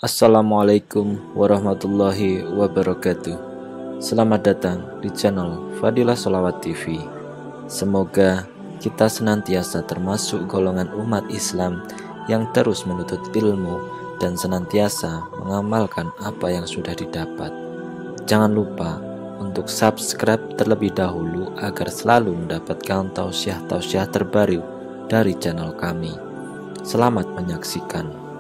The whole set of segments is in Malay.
Assalamualaikum warahmatullahi wabarakatuh. Selamat datang di channel Fadilah Sholawat TV. Semoga kita senantiasa termasuk golongan umat Islam yang terus menuntut ilmu dan senantiasa mengamalkan apa yang sudah didapat. Jangan lupa untuk subscribe terlebih dahulu agar selalu mendapatkan tausiah-tausiah terbaru dari channel kami. Selamat menyaksikan.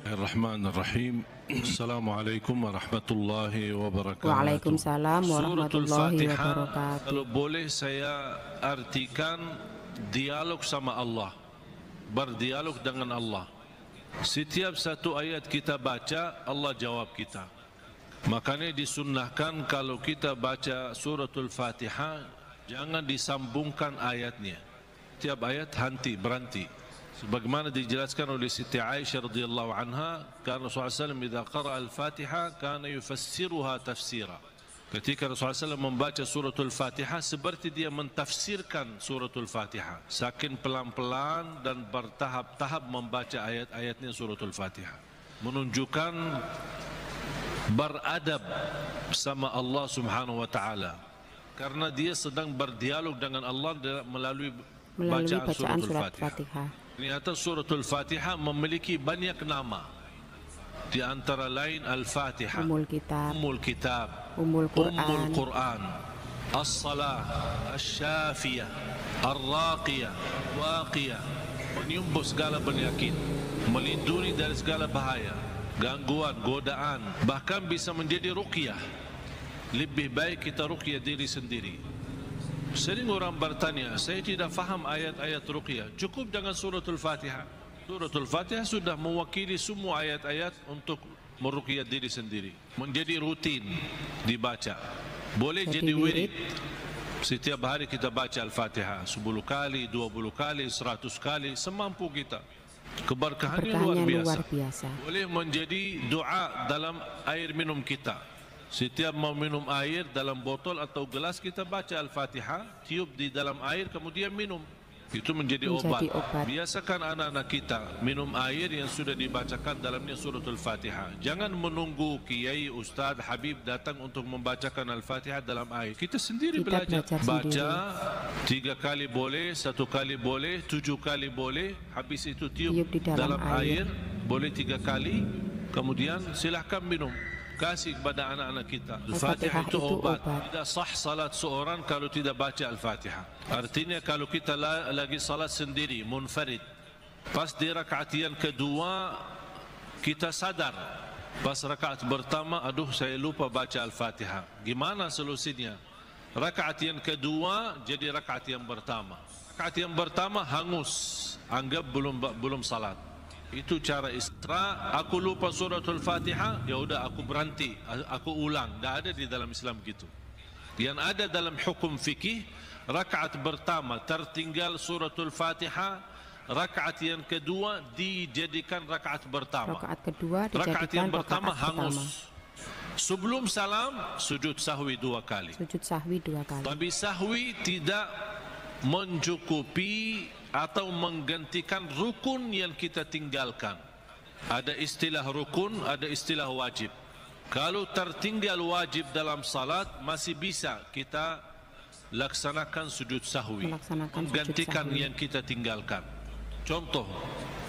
Bismillahirrahmanirrahim. Assalamualaikum warahmatullahi wabarakatuh. Waalaikumsalam warahmatullahi Suratul Fatihah, wabarakatuh. kalau boleh saya artikan dialog sama Allah, berdialog dengan Allah. Setiap satu ayat kita baca, Allah jawab kita. Makanya disunnahkan kalau kita baca suratul Fatihah, jangan disambungkan ayatnya. Tiap ayat berhenti. Sebagaimana dijelaskan oleh Siti Aisyah radhiyallahu anha, karena Rasulullah SAW idza qara'a al-Fatihah kana yufassiruha tafsira. Ketika Rasulullah SAW membaca suratul Fatihah seperti dia mentafsirkan suratul Fatihah. Saking pelan-pelan dan bertahap-tahap membaca ayat-ayatnya suratul Fatihah. Menunjukkan beradab sama Allah Subhanahu wa taala. Karena dia sedang berdialog dengan Allah melalui bacaan suratul Fatihah. Ternyata suratul Fatihah memiliki banyak nama. Di antara lain Al-Fatihah, Ummul Kitab, Ummul Quran, As-Salah, Asy-Syafiyah, Ar-Raqiyah, Waqiyah, menyembuh segala penyakit, melindungi dari segala bahaya, gangguan, godaan, bahkan bisa menjadi ruqyah. Lebih baik kita ruqyah diri sendiri. Sering orang bertanya, saya tidak faham ayat-ayat ruqyah. Cukup dengan suratul Fatihah. Suratul Fatihah sudah mewakili semua ayat-ayat untuk meruqyah diri sendiri. Menjadi rutin dibaca. Boleh jadi wirid. Setiap hari kita baca Al-Fatihah 10 kali, 20 kali, 100 kali, semampu kita. Keberkahannya luar biasa. Boleh menjadi doa dalam air minum kita. Setiap mau minum air dalam botol atau gelas, kita baca Al-Fatihah, tiup di dalam air, kemudian minum. Itu menjadi obat. Biasakan anak-anak kita minum air yang sudah dibacakan dalamnya suratul Fatihah. Jangan menunggu kiai, ustaz, habib datang untuk membacakan Al-Fatihah dalam air. Kita sendiri belajar. Baca 3 kali boleh, 1 kali boleh, 7 kali boleh. Habis itu tiup di dalam air. Boleh 3 kali. Kemudian silahkan minum. Kasih kepada anak-anak kita. Al-Fatihah itu obat. Tidak sah salat seorang kalau tidak baca Al-Fatihah. Artinya kalau kita lagi salat sendiri, munfarid, pas di rakaat yang kedua kita sadar, pas rakaat pertama, aduh saya lupa baca Al-Fatihah. Gimana solusinya? Rakaat yang kedua jadi rakaat yang pertama. Rakaat yang pertama hangus, anggap belum salat. Itu cara isra. Aku lupa suratul Fatihah, ya udah aku berhenti, aku ulang. Tidak ada di dalam Islam gitu. Yang ada dalam hukum fikih, rakaat pertama tertinggal suratul Fatihah, rakaat yang kedua dijadikan rakaat pertama. Rakaat yang pertama hangus. Sebelum salam sujud sahwi 2 kali. Tapi sahwi tidak mencukupi atau menggantikan rukun yang kita tinggalkan. Ada istilah rukun, ada istilah wajib. Kalau tertinggal wajib dalam salat, masih bisa kita laksanakan sujud sahwi, menggantikan yang kita tinggalkan. Contoh,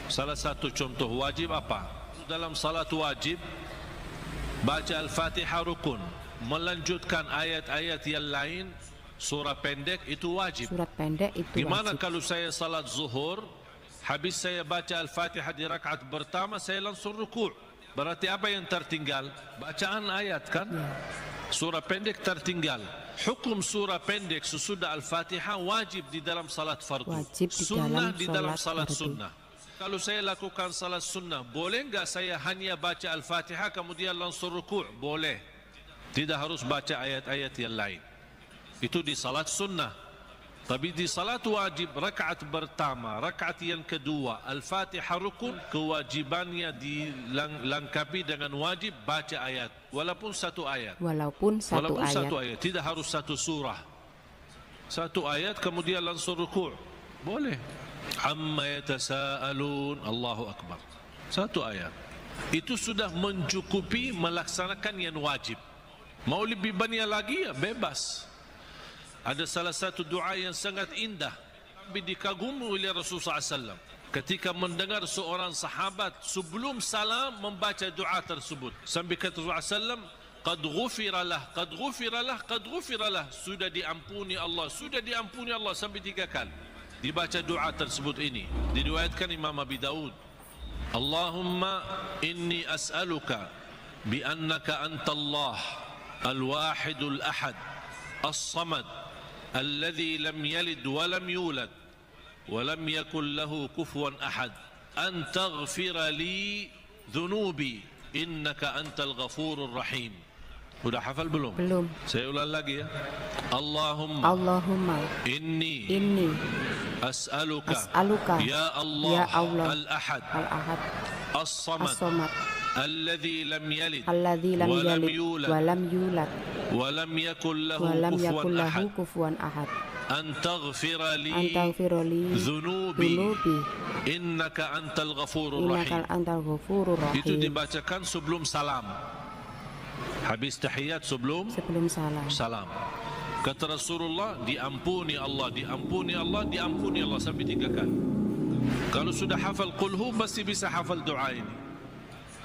salah satu contoh wajib apa? Dalam salat wajib, baca Al-Fatihah rukun, melanjutkan ayat-ayat yang lain. Surah pendek itu wajib. Gimana kalau saya salat zuhur, habis saya baca Al-Fatihah di rakaat pertama, saya langsung ruku'. Berarti apa yang tertinggal? Bacaan ayat kan? Surah pendek tertinggal. Hukum surah pendek sesudah Al-Fatihah wajib di dalam salat fardu. Sunnah di dalam salat sunnah. Kalau saya lakukan salat sunnah, boleh enggak saya hanya baca Al-Fatihah kemudian langsung ruku'? Boleh. Tidak harus baca ayat-ayat yang lain. Itu di salat sunnah. Tapi di salat wajib, rakaat pertama, rakaat yang kedua, Al-Fatihah rukun, kewajibannya dilengkapi dengan wajib baca ayat. Walaupun satu ayat. Tidak harus satu surah. Satu ayat kemudian langsung ruku'. Boleh. Amma yatasaalun, Allahu Akbar. Satu ayat. itu sudah mencukupi melaksanakan yang wajib. Mau lebih banyak lagi ya bebas. Ada salah satu doa yang sangat indah, tapi dikagumi oleh Rasulullah SAW. Ketika mendengar seorang sahabat sebelum salam membaca doa tersebut, sampai kata Rasulullah SAW, qad ghufiralah, qad ghufiralah, qad ghufiralah, sudah diampuni Allah, sudah diampuni Allah, sampai 3 kali dibaca doa tersebut. Ini diriwayatkan Imam Abi Daud. Allahumma inni as'aluka bi annaka antallah al-wahidul ahad as-samad alladhi lam yalid wa lam yulad wa lam yakul lahu kufuwan ahad an taghfira li dhunubi innaka antal ghafurur rahim. Sudah hafal belum? Belum. Saya ulang lagi ya. Allahumma inni as'aluka ya Allah al-ahad as-samad alladhi lam yalid wa lam yulad wa lam yakul lahu kufuwan ahad an taghfira li dhunubi innaka antal ghafurur rahim. Itu dibacakan sebelum salam, habis tahiyat, sebelum salam. Kata Rasulullah, diampuni Allah, diampuni Allah, diampuni Allah sampai 3 kali. Kalau sudah hafal qulhu pasti bisa hafal doa ini.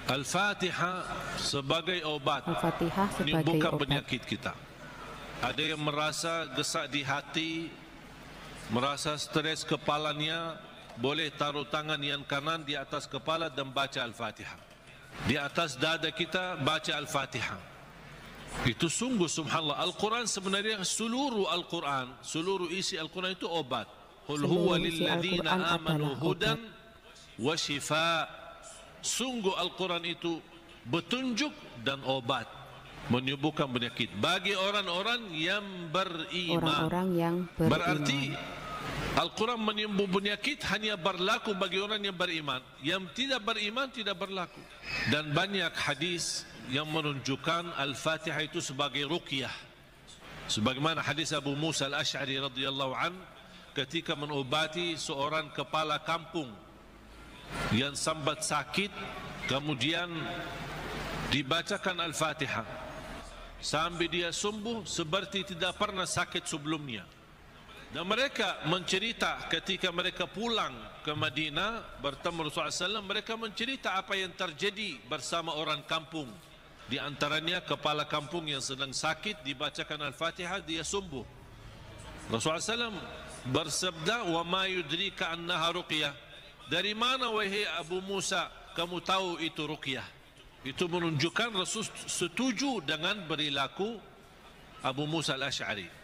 Al-Fatihah sebagai obat. Ini bukan penyakit kita. Ada yang merasa gesak di hati, merasa stres kepalanya, boleh taruh tangan yang kanan di atas kepala dan baca Al-Fatihah. Di atas dada kita baca Al-Fatihah. Itu sungguh subhanallah. Al-Quran sebenarnya seluruh Al-Quran, seluruh isi Al-Quran itu obat. Qul huwa lilladzina amanu hudan wa shifa. Sungguh Al-Quran itu petunjuk dan obat, menyembuhkan penyakit bagi orang-orang yang beriman. Berarti Al-Quran menyembuh penyakit hanya berlaku bagi orang yang beriman. Yang tidak beriman tidak berlaku. Dan banyak hadis yang menunjukkan Al-Fatihah itu sebagai ruqyah. Sebagaimana hadis Abu Musa Al-Ash'ari radhiyallahu an ketika menobati seorang kepala kampung yang sambat sakit, kemudian dibacakan Al-Fatihah sampai dia sembuh seperti tidak pernah sakit sebelumnya. Dan mereka mencerita ketika mereka pulang ke Madinah bertemu Rasulullah SAW, mereka mencerita apa yang terjadi bersama orang kampung. Di antaranya kepala kampung yang sedang sakit, dibacakan Al-Fatihah, dia sembuh. Rasulullah SAW bersabda, wa ma yudrika annaha ruqyah. Dari mana wahai Abu Musa kamu tahu itu ruqyah? Itu menunjukkan Rasul setuju dengan perilaku Abu Musa Al-Ash'ari.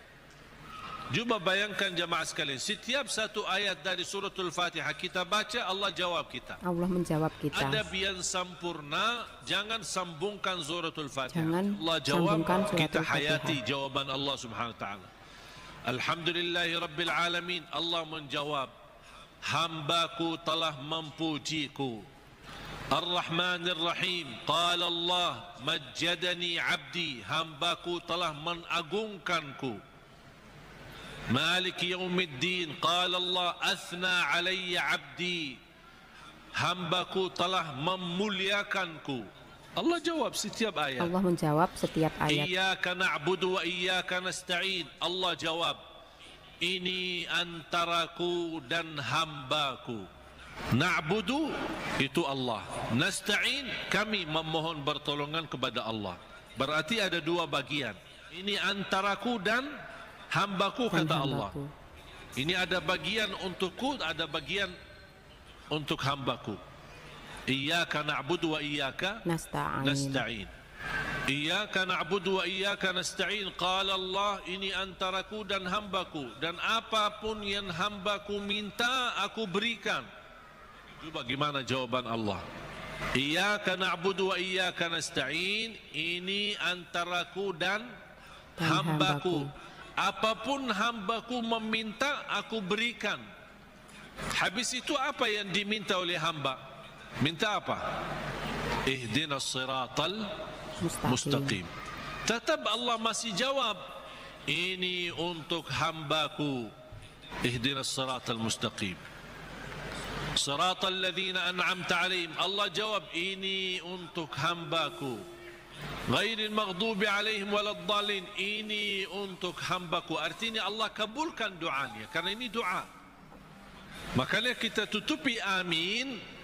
Cuba bayangkan jamaah sekalian, setiap satu ayat dari suratul Fatihah kita baca, Allah jawab kita. Allah menjawab kita. Adab yang sempurna, jangan sambungkan suratul Fatihah. Jangan Allah jawab, kita Fatihah. hayati jawaban Allah Subhanahu wa taala. Alhamdulillahi rabbil alamin. Allah menjawab, hambaku telah memujiku. Ar-Rahmanir Rahim. Qala Allah, majjadani abdi, hambaku telah mengagungkanku. Malik Yaumiddin. Qala Allah, athna alayya abdi, hambaku telah memuliakanku. Allah jawab setiap ayat. Allah menjawab setiap ayat. Iyyaka na'budu wa iyyaka nasta'in. Allah jawab, ini antaraku dan hambaku. Na'budu itu Allah, nasta'in kami memohon pertolongan kepada Allah. Berarti ada 2 bagian. Ini antaraku dan hambaku, kata Allah. Ini ada bagian untukku, ada bagian untuk hambaku. Iyyaka na'budu wa iyyaka nasta'in. Iyyaka na'budu wa iyyaka nasta'in. Qala Allah, ini antaraku dan hambaku, dan apapun yang hambaku minta aku berikan. Coba gimana jawaban Allah? Iyyaka na'budu wa iyyaka nasta'in, ini antaraku dan hambaku. Apapun hambaku meminta aku berikan. Habis itu apa yang diminta oleh hamba? Minta apa? Ihdinas siratal mustaqim. Tetap Allah masih jawab, ini untuk hambaku. Ihdinas siratal mustaqim. Siratal ladzina an'amta 'alaihim. Allah jawab, ini untuk hambaku. Ghairil maghdubi 'alaihim waladdallin. Ini untuk hambaku. Artinya Allah kabulkan doanya karena ini doa. Makanya kita tutupi amin.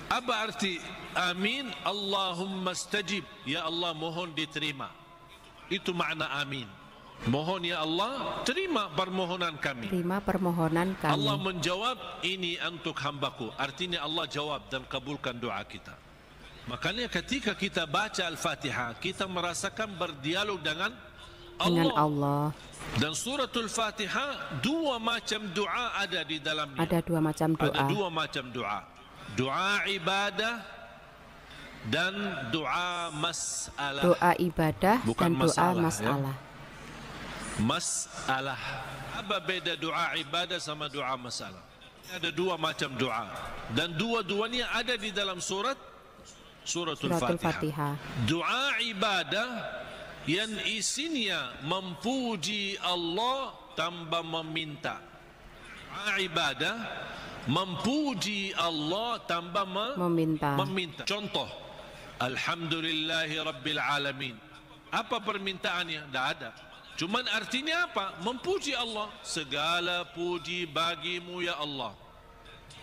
Apa arti amin? Allahumma stajib. Ya Allah, mohon diterima. Itu makna amin. Mohon ya Allah, terima permohonan kami. Terima permohonan kami. Allah menjawab, ini untuk hambaku. Artinya Allah jawab dan kabulkan doa kita. Makanya ketika kita baca Al-Fatihah, kita merasakan berdialog dengan Allah. Dan suratul Fatihah, dua macam doa ada di dalamnya. Ada dua macam doa. Ada dua macam doa. Doa ibadah dan doa masalah. Doa ibadah bukan dan doa masalah. masalah. Ya? Masalah. Apa beda doa ibadah sama doa masalah? Ada dua macam doa. Dan dua-duanya ada di dalam suratul Fatihah. Doa ibadah yang isinya memuji Allah tanpa meminta. Doa ibadah memuji Allah tanpa meminta. Contoh, Alhamdulillahi Rabbil Alamin. Apa permintaannya? Tidak ada. Cuman artinya apa? Memuji Allah. Segala puji bagimu ya Allah.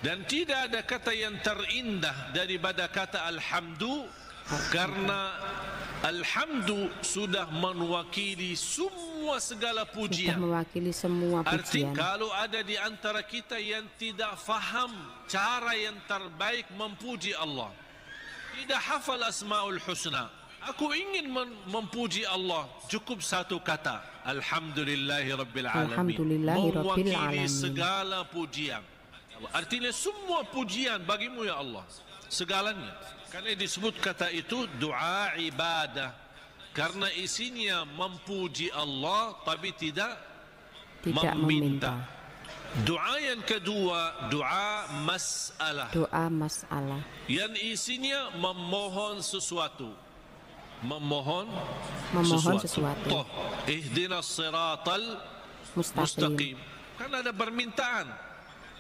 Dan tidak ada kata yang terindah daripada kata alhamdu, karena alhamdu sudah mewakili semua segala pujian. Sudah mewakili semua pujian. Artinya kalau ada di antara kita yang tidak faham cara yang terbaik memuji Allah, tidak hafal Asmaul Husna, aku ingin memuji Allah, cukup satu kata, Alhamdulillahi Rabbil Alamin. Mewakili segala pujian. Artinya semua pujian bagimu ya Allah, segalanya. Karena disebut kata itu doa ibadah, karena isinya memuji Allah tapi tidak meminta. Doa yang kedua, doa masalah. Doa masalah. Yang isinya memohon sesuatu. Memohon sesuatu. Ihdinas siratal mustaqim. Kan ada permintaan.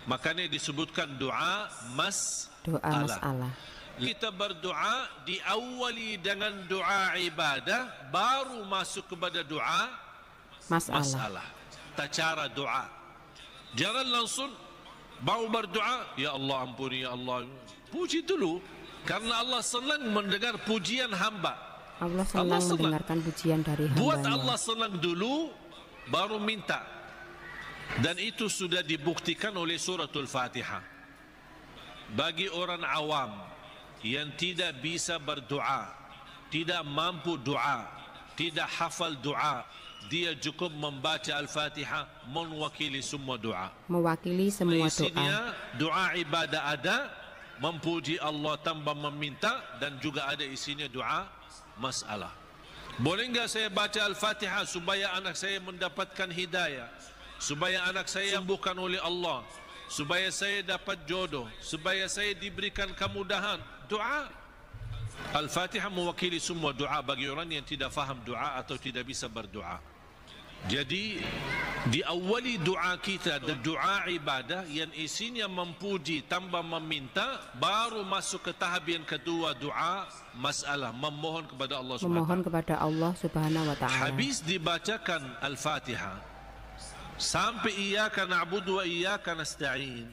Makanya disebutkan doa masalah. Kita berdoa diawali dengan doa ibadah, baru masuk kepada doa masalah. Cara doa. Jangan langsung baru berdoa, ya Allah ampuni ya Allah. Puji dulu, karena Allah senang mendengar pujian hamba. Allah senang mendengarkan pujian dari hamba. Buat Allah senang dulu, baru minta. Dan itu sudah dibuktikan oleh suratul Fatihah. Bagi orang awam yang tidak bisa berdoa, tidak mampu doa, tidak hafal doa, dia cukup membaca Al-Fatihah, mewakili semua doa. Mewakili semua doa. Isinya doa ibadah ada, memuji Allah tanpa meminta, dan juga ada isinya doa masalah. Boleh enggak saya baca Al-Fatihah supaya anak saya mendapatkan hidayah, supaya anak saya sembuhkan oleh Allah, supaya saya dapat jodoh, supaya saya diberikan kemudahan? Doa. Al-Fatihah mewakili semua doa bagi orang yang tidak faham doa atau tidak bisa berdoa. Jadi diawali doa kita dan doa ibadah yang isinya memuji tanpa meminta, baru masuk ke tahap yang kedua, doa masalah, memohon kepada Allah Subhanahu wa taala. Memohon kepada Allah Subhanahu wa taala. Habis dibacakan Al-Fatihah sampai iyyaka na'budu wa iyyaka nasta'in,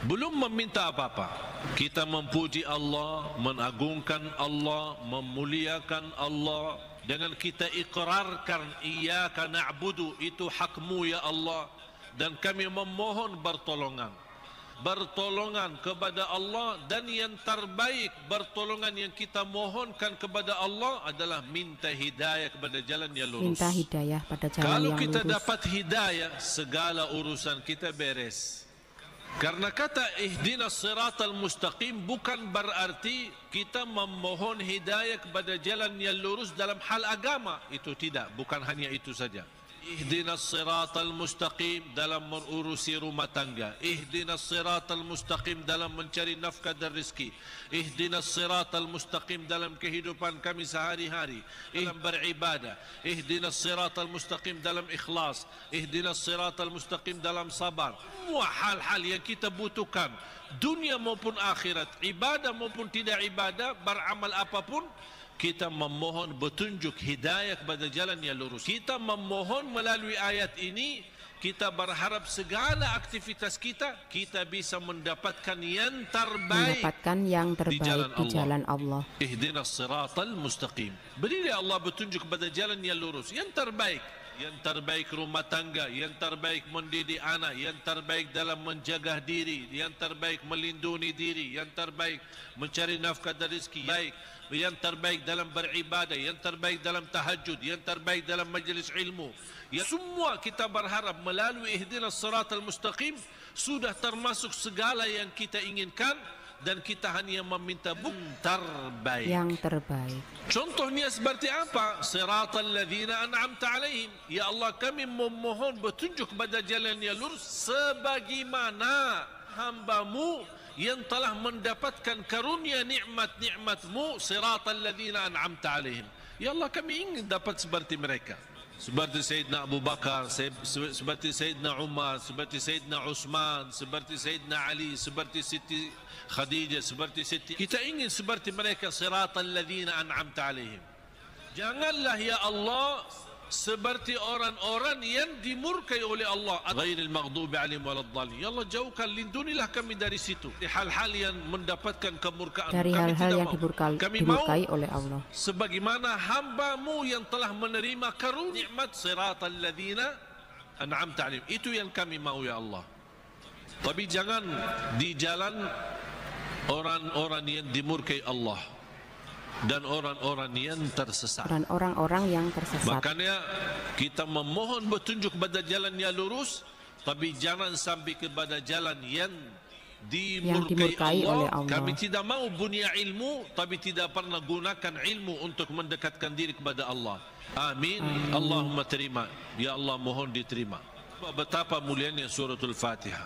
belum meminta apa-apa. Kita memuji Allah, mengagungkan Allah, memuliakan Allah, dengan kita ikrarkan iyyaka na'budu, itu hakmu ya Allah, dan kami memohon pertolongan kepada Allah. Dan yang terbaik pertolongan yang kita mohonkan kepada Allah adalah minta hidayah kepada jalan yang lurus. Minta hidayah pada jalan yang lurus. Kalau kita dapat hidayah, segala urusan kita beres. Karena kata ihdinas siratal mustaqim bukan berarti kita memohon hidayah kepada jalan yang lurus dalam hal agama. Itu tidak, bukan hanya itu saja. Ihdinas siratal mustaqim dalam mengurusi rumah tangga. Ihdinas siratal mustaqim dalam mencari nafkah dan rezeki. Ihdinas siratal mustaqim dalam kehidupan kami sehari-hari, dalam beribadah. Ihdinas siratal mustaqim dalam ikhlas. Ihdinas siratal mustaqim dalam sabar. Semua hal-hal yang kita butuhkan, dunia maupun akhirat, ibadah maupun tidak ibadah, beramal apapun, kita memohon petunjuk hidayah kepada jalan yang lurus. Kita memohon melalui ayat ini, kita berharap segala aktivitas kita bisa mendapatkan yang terbaik, di jalan Allah. Ihdinas siratal mustaqim. Berilah Allah petunjuk kepada jalan yang lurus, yang terbaik. Yang terbaik rumah tangga, yang terbaik mendidik anak, yang terbaik dalam menjaga diri, yang terbaik melindungi diri, yang terbaik mencari nafkah dan rezeki, baik, yang terbaik dalam beribadah, yang terbaik dalam tahajud, yang terbaik dalam majlis ilmu. Ya, semua kita berharap melalui ihdinas siratal mustaqim sudah termasuk segala yang kita inginkan, dan kita hanya meminta terbaik, yang terbaik. Contohnya seperti apa? Siratal ladzina an'amta alaihim. Ya Allah, kami memohon petunjuk kepada jalan yang lurus sebagaimana hamba-Mu yang telah mendapatkan karunia nikmat-nikmat-Mu. Siratal ladzina an'amta alaihim. Ya Allah, kami ingin dapat seperti mereka, seperti Sayyidina Abu Bakar, seperti Sayyidina Umar, seperti Sayyidina Utsman, seperti Sayyidina Ali, seperti Siti Khadijah, seperti Siti. Kita ingin seperti mereka. Siratal ladzina an'amta alaihim. Janganlah ya Allah seperti orang-orang yang dimurkai oleh Allah, ghairil maghdubi alaihim waladdallin. Ya Allah, jauhkan, lindungilah kami dari situ, dari hal-hal yang mendapatkan kemurkaan, dari hal-hal yang dimurkai oleh Allah, sebagaimana hamba-Mu yang telah menerima karunia nikmat. Siratal ladzina an'amta alaihim. Itu yang kami mau ya Allah. Tapi jangan di jalan orang-orang yang dimurkai Allah dan orang-orang yang tersesat. Dan orang-orang yang tersesat. Makanya kita memohon petunjuk kepada jalan yang lurus, tapi jangan sampai kepada jalan yang dimurkai Allah. Kami tidak mau punya ilmu, tapi tidak pernah gunakan ilmu untuk mendekatkan diri kepada Allah. Amin. Allahumma terima. Ya Allah, mohon diterima. Betapa mulianya suratul Fatihah.